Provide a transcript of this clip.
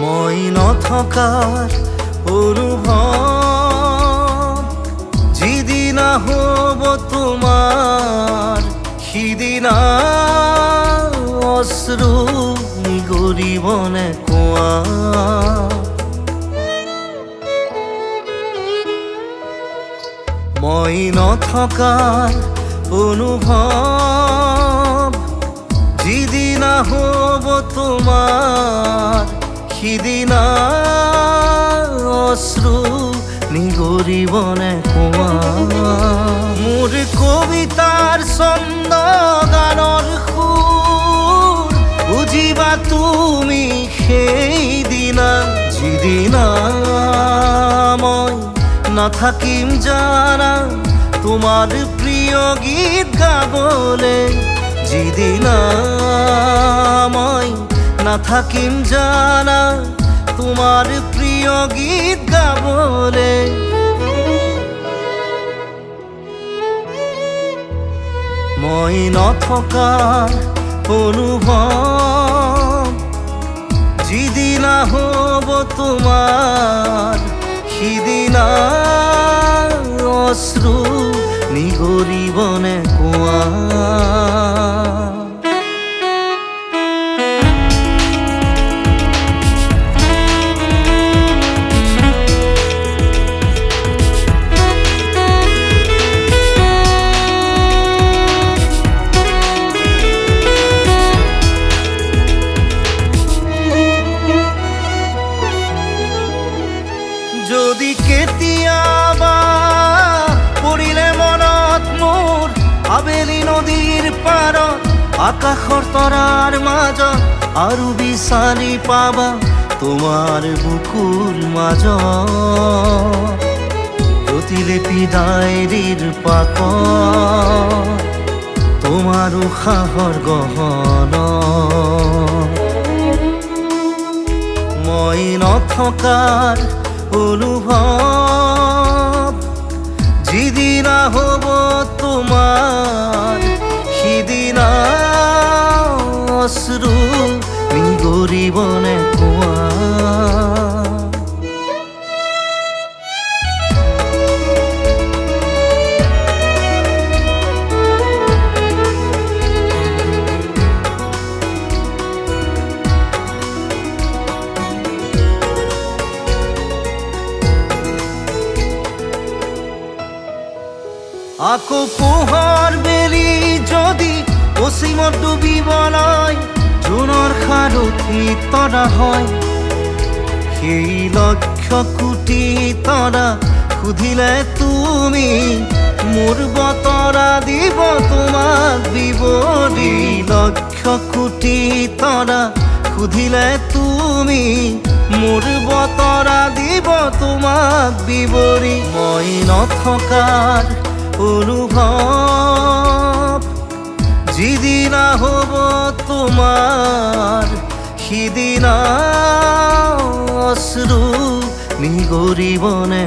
মই নথকাৰ অনুভৱ যিদিনা হ'ব তোমাৰ সিদিনা অশ্ৰু নিগৰিবনে কোৱা। মই নথকাৰ অনুভৱ যিদিনা হ'ব তোমাৰ সিদিনা অশ্ৰু নিগৰিবনে কোৱা। মোৰ কবিতাৰ ছন্দ গানৰ সুৰ বুজিবা তুমি সেইদিনা যিদিনা মই নাথাকিম জানা তোমাৰ প্ৰিয় গীত গাবলে। যিদিনা মই নাথাকিম জানা তোমাৰ প্ৰিয় গীত গাবলে। মই নথকাৰ অনুভৱ যিদিনা হ'ব তোমাৰ সিদিনা অশ্ৰু নিগৰিবনে কোৱা। যদি কেতিয়াবা পৰিলে মনত মোৰ আবেলি নদীৰ পাৰত আকাশৰ তৰাৰ মাজত আৰু বিচাৰি পাবা তোমাৰ বুকুৰ মাজত প্ৰতিলিপি ডায়েৰীৰ পাকত তোমাৰ উশাহৰ গহনা। মই নথকাৰ অনুভৱ যিদিনা হ'ব তোমাৰ সিদিনা অশ্ৰু নিগৰিবনে কোৱা। আকৌ পোহৰ বেলি যদি অসীমত ডুবিবলৈ জোনৰ সাৰথি তৰা হয় সেই লক্ষ কোটি তৰা সুধিলে তুমি মোৰ বতৰা দিব তোমাক বিৱৰি। লক্ষ কোটি তৰা সুধিলে তুমি মোৰ বতৰা দিব তোমাক বিৱৰি। মই নথকাৰ অনুভৱ যিদিনা হ'ব তোমাৰ সিদিনা অশ্ৰু নিগৰিবনে